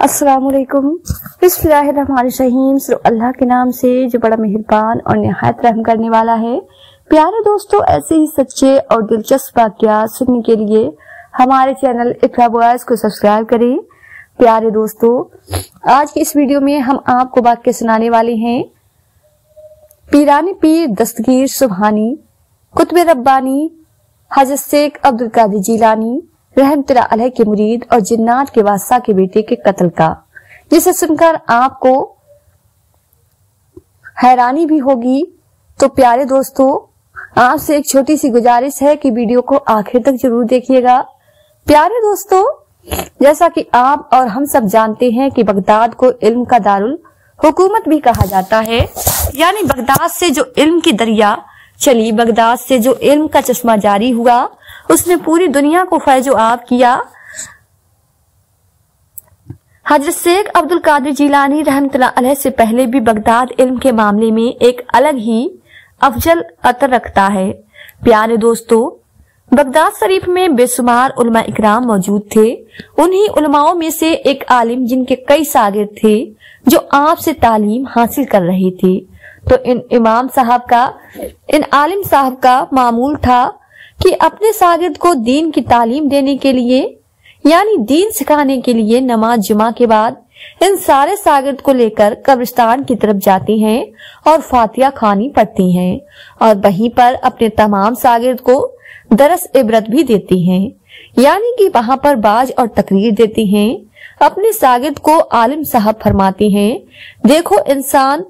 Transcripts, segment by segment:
अस्सलाम वालेकुम। बिस्मिल्लाहिर्रहमानिर्रहीम। सिर्फ अल्लाह के नाम से जो बड़ा मेहरबान और निहायत रहम करने वाला है। प्यारे दोस्तों, ऐसे ही सच्चे और दिलचस्प वाक़यात सुनने के लिए हमारे चैनल इकरा वॉइस को सब्सक्राइब करें। प्यारे दोस्तों, आज की इस वीडियो में हम आपको वाक़या सुनाने वाले हैं पीराने पीर दस्तगीर सुबहानी कुतुब रब्बानी हज़रत शेख अब्दुल कादिर जिलानी रहमतुल्लाह अलैह के मुरीद और जिन्नात के बादशाह के बेटे के कत्ल का, जिसे सुनकर आपको हैरानी भी होगी। तो प्यारे दोस्तों, आपसे एक छोटी सी गुजारिश है कि वीडियो को आखिर तक जरूर देखिएगा। प्यारे दोस्तों, जैसा कि आप और हम सब जानते हैं कि बगदाद को इल्म का दारुल हुकूमत भी कहा जाता है, यानी बगदाद से जो इल्म की दरिया चली, बगदाद से जो इल्म का चश्मा जारी हुआ, उसने पूरी दुनिया को फैज़ो आब किया। हजरत शेख अब्दुल कादिर जिलानी रहमतुल्लाह अलैह से पहले भी बगदाद इल्म के मामले में एक अलग ही अफजल अतर रखता है। प्यारे दोस्तों, बगदाद शरीफ में बेशुमार उलमा इकराम मौजूद थे। उन्हीं उलमाओं में से एक आलिम जिनके कई शागिर्द थे जो आपसे तालीम हासिल कर रहे थे। तो इन आलिम साहब का मामूल था कि अपने शागिर्द को दीन की तालीम देने के लिए, यानी दीन सिखाने के लिए नमाज जुमा के बाद इन सारे शागिर्द को लेकर कब्रिस्तान की तरफ जाते हैं और फातिहा खानी पढ़ती हैं और वहीं पर अपने तमाम शागिर्द को दरस इबरत भी देती हैं, यानी कि वहां पर बाज और तकरीर देती हैं। अपने शागिर्द को आलिम साहब फरमाते हैं, देखो इंसान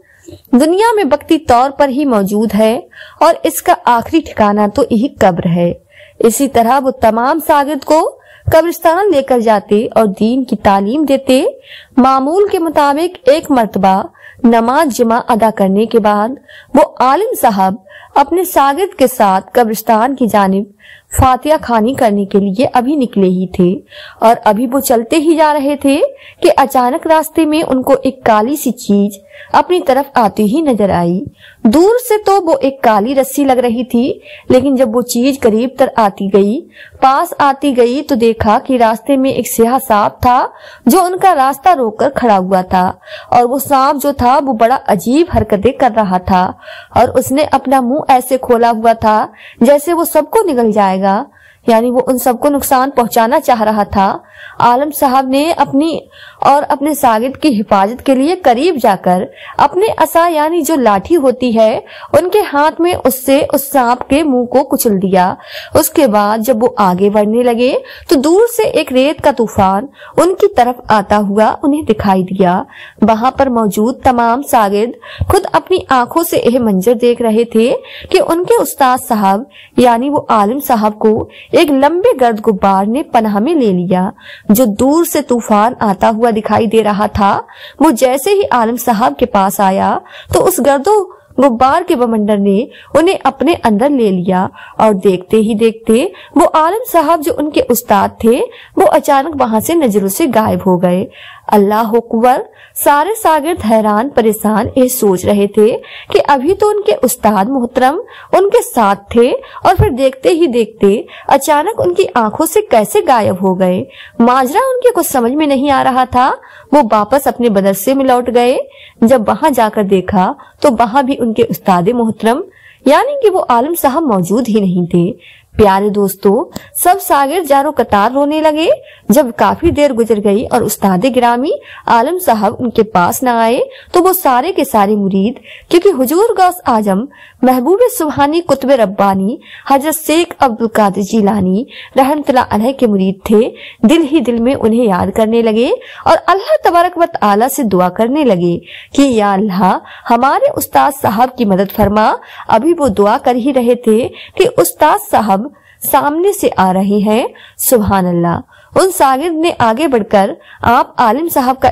दुनिया में वक्ती तौर पर ही मौजूद है और इसका आखिरी ठिकाना तो यही कब्र है। इसी तरह वो तमाम शागिर्द को कब्रिस्तान लेकर जाते और दीन की तालीम देते। मामूल के मुताबिक एक मर्तबा नमाज जुमा अदा करने के बाद वो आलिम साहब अपने शागिर्द के साथ कब्रिस्तान की जानिब फातिहा खानी करने के लिए अभी निकले ही थे और अभी वो चलते ही जा रहे थे कि अचानक रास्ते में उनको एक काली सी चीज अपनी तरफ आती ही नजर आई। दूर से तो वो एक काली रस्सी लग रही थी, लेकिन जब वो चीज करीब तर आती गई, पास आती गई, तो देखा कि रास्ते में एक स्याह सांप था जो उनका रास्ता रोककर खड़ा हुआ था। और वो सांप जो था वो बड़ा अजीब हरकतें कर रहा था और उसने अपना मुंह ऐसे खोला हुआ था जैसे वो सबको निगल जाएगा, यानी वो उन सबको नुकसान पहुंचाना चाह रहा था। आलिम साहब ने अपने शागिर्द की हिफाजत के लिए करीब जाकर अपने असा, यानी जो लाठी होती है, उनके हाथ में उससे उस सांप के मुंह को कुचल दिया। उसके बाद जब वो आगे बढ़ने लगे तो दूर से एक रेत का तूफान उनकी तरफ आता हुआ उन्हें दिखाई दिया। वहां पर मौजूद तमाम शागिर्द खुद अपनी आंखों से यह मंजर देख रहे थे कि उनके उस्ताद साहब, यानी वो आलिम साहब को एक लंबे गर्द गुब्बार ने पनाह में ले लिया। जो दूर से तूफान आता हुआ दिखाई दे रहा था, वो जैसे ही आलिम साहब के पास आया तो उस गर्दो गुब्बार के बवंडर ने उन्हें अपने अंदर ले लिया और देखते ही देखते वो आलिम साहब जो उनके उस्ताद थे वो अचानक वहां से नजरों से गायब हो गए। अल्लाह अकबर। सारे शागिर्द हैरान परेशान ये सोच रहे थे कि अभी तो उनके उस्ताद मोहतरम उनके साथ थे और फिर देखते ही देखते अचानक उनकी आंखों से कैसे गायब हो गए। माजरा उनके कुछ समझ में नहीं आ रहा था। वो वापस अपने मदरसे में लौट गए। जब वहां जाकर देखा तो वहां भी उनके उस्ताद मोहतरम, यानी कि वो आलिम साहब मौजूद ही नहीं थे। प्यारे दोस्तों, सब शागिर्द जारो कतार रोने लगे। जब काफी देर गुजर गई और उस्ताद गिरामी आलिम साहब उनके पास न आए तो वो सारे के सारे मुरीद, क्योंकि हुजूर गौस आजम महबूब सुबहानी कुतुब रब्बानी हजरत शेख अब्दुल कादिर जिलानी रहमतुल्लाह अलैह के मुरीद थे, दिल ही दिल में उन्हें याद करने लगे और अल्लाह तबारक व तआला से दुआ करने लगे कि या अल्लाह हमारे उस्ताद साहब की मदद फरमा। अभी वो दुआ कर ही रहे थे कि उस्ताद साहब सामने से आ रहे हैं। सुभान अल्लाह। उन शागिर्द ने आगे बढ़कर आप आलिम साहब का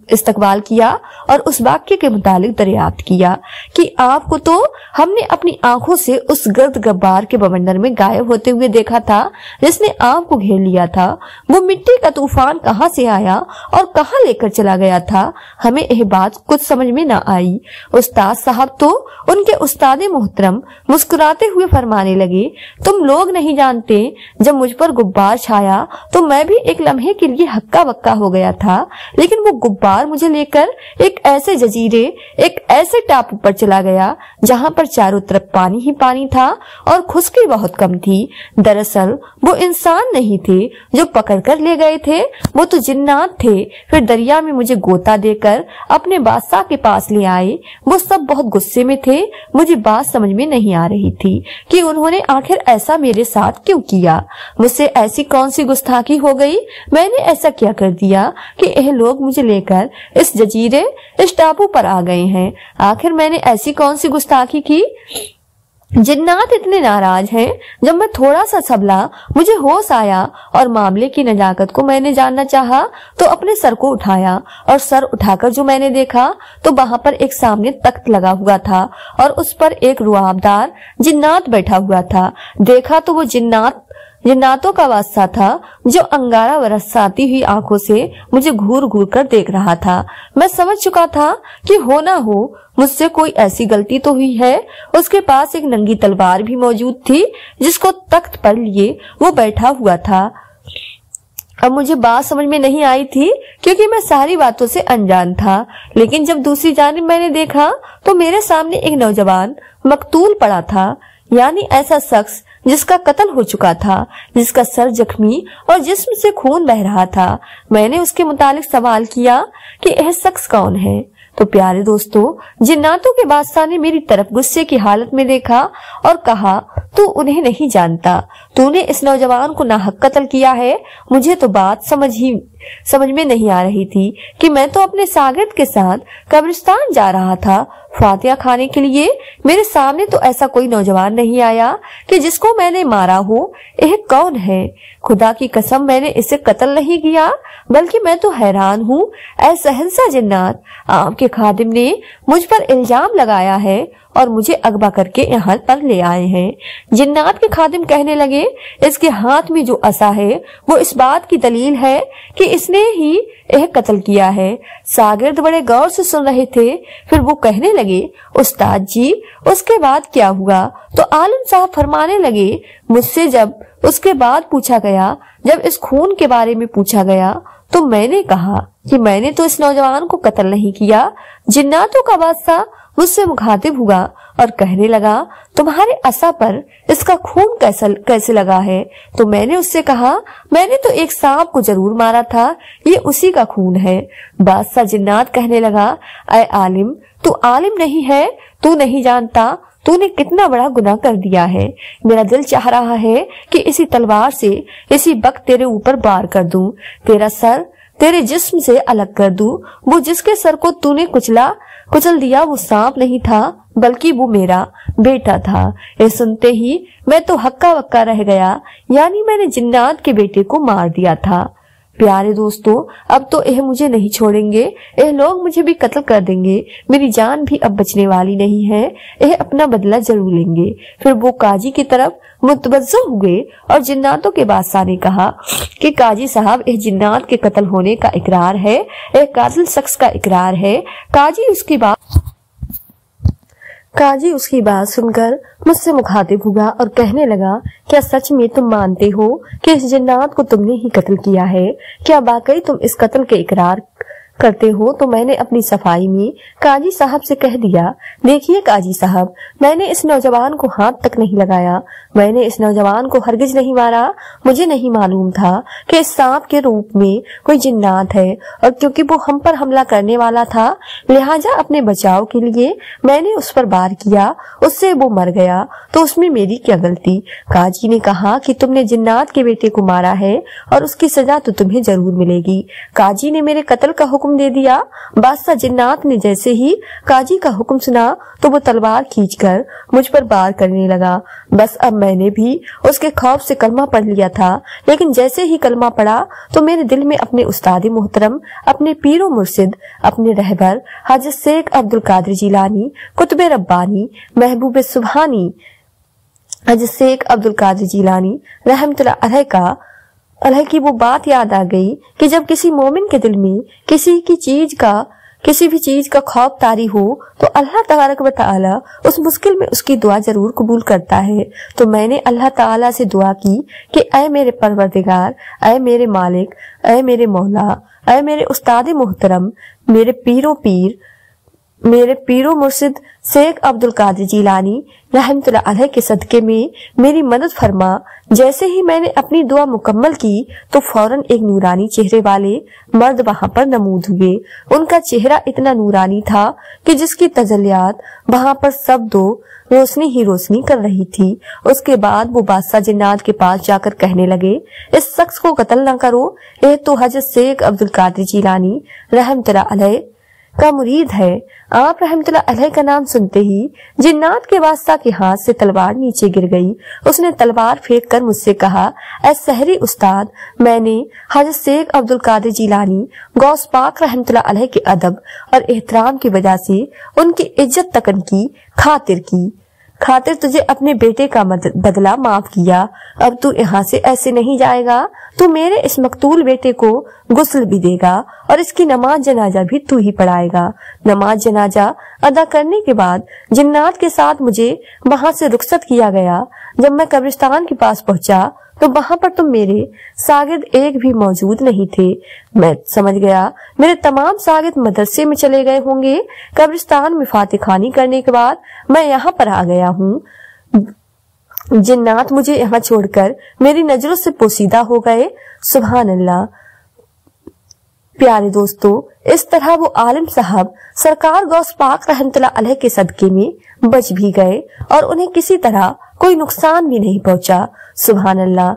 इस्तकबाल किया और उस वाक्य के मुतालिक दरियाफ्त किया कि आपको तो हमने अपनी आंखों से उस गर्द गब्बार के बवंडर में गायब होते हुए देखा था जिसने आपको घेर लिया था। वो मिट्टी का तूफान कहाँ से आया और कहाँ लेकर चला गया था, हमें यह बात कुछ समझ में न आई। उस्ताद साहब तो उनके उस्ताद मोहतरम मुस्कुराते हुए फरमाने लगे, तुम लोग नहीं जानते, जब मुझ पर गुब्बार छाया तो मैं भी एक लम्हे के लिए हक्का बक्का हो गया था, लेकिन वो गुब्बार मुझे लेकर एक ऐसे जजीरे, एक ऐसे टापू पर चला गया जहां पर चारों तरफ पानी ही पानी था और खुशकी बहुत कम थी। दरअसल वो इंसान नहीं थे जो पकड़ कर ले गए थे, वो तो जिन्नात थे। फिर दरिया में मुझे गोता देकर अपने बादशाह के पास ले आए। वो सब बहुत गुस्से में थे। मुझे बात समझ में नहीं आ रही थी कि उन्होंने आखिर ऐसा मेरे साथ क्यों किया। मुझसे ऐसी कौन सी गुस्ताखी हो गई, मैंने ऐसा क्या कर दिया कि यह लोग मुझे लेकर इस जजीरे, इस टापू पर आ गए हैं। आखिर मैंने ऐसी कौन सी गुस्ताखी की। जिन्नात इतने नाराज हैं। जब मैं थोड़ा सा संभला, मुझे होश आया और मामले की नजाकत को मैंने जानना चाहा तो अपने सर को उठाया और सर उठाकर जो मैंने देखा तो वहां पर एक सामने तख्त लगा हुआ था और उस पर एक रुआबदार जिन्नात बैठा हुआ था। देखा तो वो जिन्नातों का बादशाह था जो अंगारा बरसाती हुई आंखों से मुझे घूर घूर कर देख रहा था। मैं समझ चुका था कि हो ना हो मुझसे कोई ऐसी गलती तो हुई है। उसके पास एक नंगी तलवार भी मौजूद थी जिसको तख्त पर लिए वो बैठा हुआ था। अब मुझे बात समझ में नहीं आई थी क्योंकि मैं सारी बातों से अनजान था। लेकिन जब दूसरी जानिब मैंने देखा तो मेरे सामने एक नौजवान मकतूल पड़ा था, यानी ऐसा शख्स जिसका कत्ल हो चुका था, जिसका सर जख्मी और जिस्म से खून बह रहा था। मैंने उसके मुतालिक सवाल किया कि यह शख्स कौन है। तो प्यारे दोस्तों, जिन्नातों के बादशाह ने मेरी तरफ गुस्से की हालत में देखा और कहा, तू उन्हें नहीं जानता, तूने इस नौजवान को नाहक कत्ल किया है। मुझे तो बात समझ में नहीं आ रही थी कि मैं तो अपने शागिर्द के साथ कब्रिस्तान जा रहा था फातिहा खाने के लिए। मेरे सामने तो ऐसा कोई नौजवान नहीं आया कि जिसको मैंने मारा हो। यह कौन है? खुदा की कसम, मैंने इसे कत्ल नहीं किया, बल्कि मैं तो हैरान हूँ। ऐ सहनसा जिन्नात, आपके खादिम ने मुझ पर इल्जाम लगाया है और मुझे अगवा करके यहाँ पर ले आए हैं। जिन्नात के खादिम कहने लगे, इसके हाथ में जो असा है वो इस बात की दलील है कि इसने ही यह कत्ल किया है। शागिर्द बड़े गौर से सुन रहे थे। फिर वो कहने लगे, उस्ताद जी, उसके बाद क्या हुआ? तो आलिम साहब फरमाने लगे, मुझसे जब उसके बाद पूछा गया, जब इस खून के बारे में पूछा गया तो मैंने कहा कि मैंने तो इस नौजवान को कत्ल नहीं किया। जिन्नातों का बादशाह मुझसे मुखातिब हुआ और कहने लगा, तुम्हारे असा पर इसका खून कैसे लगा है? तो मैंने उससे कहा, मैंने तो एक सांप को जरूर मारा था, ये उसी का खून है। बादशाह जिन्नात कहने लगा, ऐ आलिम, तू आलिम नहीं है, तू नहीं जानता तूने कितना बड़ा गुनाह कर दिया है। मेरा दिल चाह रहा है कि इसी तलवार से इसी वक्त तेरे ऊपर वार कर दूं, तेरा सर तेरे जिस्म से अलग कर दूं। वो जिसके सर को तूने कुचल दिया वो सांप नहीं था, बल्कि वो मेरा बेटा था। ये सुनते ही मैं तो हक्का बक्का रह गया, यानी मैंने जिन्नात के बेटे को मार दिया था। प्यारे दोस्तों, अब तो यह मुझे नहीं छोड़ेंगे, यह लोग मुझे भी कत्ल कर देंगे। मेरी जान भी अब बचने वाली नहीं है, यह अपना बदला जरूर लेंगे। फिर वो काजी की तरफ मुतवज्जो हुए और जिन्नातों के बादशाह ने कहा कि काजी साहब, यह जिन्नात के कत्ल होने का इकरार है, यह कातिल शख्स का इकरार है। काजी उसकी बात सुनकर मुझसे मुखातिब हुआ और कहने लगा, क्या सच में तुम मानते हो कि इस जिन्नात को तुमने ही कत्ल किया है? क्या वाकई तुम इस कत्ल के इकरार करते हो? तो मैंने अपनी सफाई में काजी साहब से कह दिया, देखिए काजी साहब, मैंने इस नौजवान को हाथ तक नहीं लगाया, मैंने इस नौजवान को हरगिज नहीं मारा। मुझे नहीं मालूम था कि इस सांप के रूप में कोई जिन्नात है, और क्योंकि वो हम पर हमला करने वाला था, लिहाजा अपने बचाव के लिए मैंने उस पर वार किया, उससे वो मर गया, तो उसमें मेरी क्या गलती? काजी ने कहा कि तुमने जिन्नात के बेटे को मारा है और उसकी सजा तो तुम्हें जरूर मिलेगी। काजी ने मेरे कत्ल का हुक्म दे दिया। बादशाह जिन्नात ने जैसे ही काजी का हुक्म सुना तो वो तलवार खींचकर मुझ पर वार करने लगा। बस अब मैंने भी उसके खौफ से कलमा पढ़ लिया था, लेकिन जैसे ही कलमा पढ़ा तो मेरे दिल में अपने उस्ताद मोहतरम, अपने पीरो मुर्शिद, अपने रहबर हजरत शेख अब्दुल कादिर जिलानी, कुतुब रब्बानी, महबूब सुबहानी हजरत शेख अब्दुल कादिर जिलानी रहमतुल्लाह अलैह की वो बात याद आ गई कि जब किसी मोमिन के दिल में किसी की चीज का किसी भी चीज का खौफ तारी हो तो अल्लाह तबारक व तआला उस मुश्किल में उसकी दुआ जरूर कबूल करता है। तो मैंने अल्लाह ताला से दुआ की कि ऐ मेरे परवरदिगार, ऐ मेरे मालिक, ऐ मेरे मौला, ऐ मेरे उस्ताद मोहतरम, मेरे पीरो मुर्शिद शेख अब्दुल कादिर जिलानी रहमतुल्लाह अलैह के सदके में मेरी मदद फरमा। जैसे ही मैंने अपनी दुआ मुकम्मल की तो फौरन एक नूरानी चेहरे वाले मर्द वहां पर नमूद हुए। उनका चेहरा इतना नूरानी था कि जिसकी तजल्लियात वहां पर सब दो रोशनी ही रोशनी कर रही थी। उसके बाद वो बादशाह जिन्नात के पास जाकर कहने लगे, इस शख्स को कत्ल न करो, यह तो हजरत शेख अब्दुल कादिर जिलानी रहमतुल्लाह अलैह का मुरीद है। आप रहमतुल्लाह अलैह का नाम सुनते ही जिन्नात के बादशाह के हाथ से तलवार नीचे गिर गई। उसने तलवार फेंक कर मुझसे कहा, ऐ सहरी उस्ताद, मैंने हजरत शेख अब्दुल कादिर जिलानी गौस पाक रहमतुल्लाह अलैह के अदब और एहतराम की वजह से उनकी इज्जत तकन की खातिर तुझे अपने बेटे का बदला माफ किया। अब तू यहाँ से ऐसे नहीं जाएगा। तू मेरे इस मकतूल बेटे को गुस्ल भी देगा और इसकी नमाज जनाजा भी तू ही पढ़ाएगा। नमाज जनाजा अदा करने के बाद जिन्नात के साथ मुझे वहां से रुखसत किया गया। जब मैं कब्रिस्तान के पास पहुंचा तो वहां पर तुम मेरे शागिर्द एक भी मौजूद नहीं थे। मैं समझ गया मेरे तमाम शागिर्द मदरसे में चले गए होंगे। कब्रिस्तान में फातिखानी करने के बाद मैं यहाँ पर आ गया हूँ। जिन्नात मुझे यहाँ छोड़कर मेरी नजरों से पोशीदा हो गए। सुभान अल्लाह। प्यारे दोस्तों, इस तरह वो आलिम साहब सरकार गौस पाक रहमतुल्लाह अलैह के सदके में बच भी गए और उन्हें किसी तरह कोई नुकसान भी नहीं पहुंचा। सुभान अल्लाह।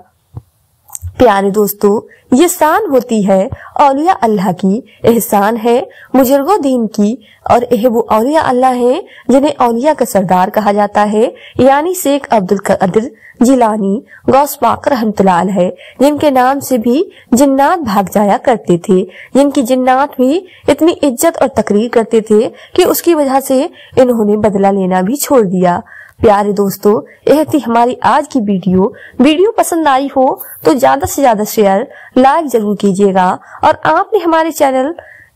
प्यारे दोस्तों, ये शान होती है औलिया अल्लाह की, एहसान है मुजर्गो दीन की, और यह वो औलिया अल्लाह है जिन्हें औलिया का सरदार कहा जाता है, यानी शेख अब्दुल कादिर जिलानी गौस पाक रहमतुल्लाह अलैह, जिनके नाम से भी जिन्नात भाग जाया करते थे, जिनकी जिन्नात भी इतनी इज्जत और तकरीर करते थे कि उसकी वजह से इन्होंने बदला लेना भी छोड़ दिया। प्यारे दोस्तों, यह थी हमारी आज की वीडियो पसंद आई हो तो ज्यादा से ज्यादा शेयर लाइक जरूर कीजिएगा, और आपने हमारे चैनल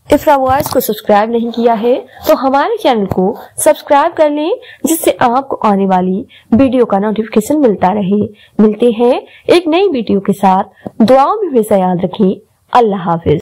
इफ्रा वॉइस को सब्सक्राइब नहीं किया है तो हमारे चैनल को सब्सक्राइब कर लें, जिससे आपको आने वाली वीडियो का नोटिफिकेशन मिलता रहे। मिलते हैं एक नई वीडियो के साथ। दुआओं में हमेशा याद रखें। अल्लाह हाफिज।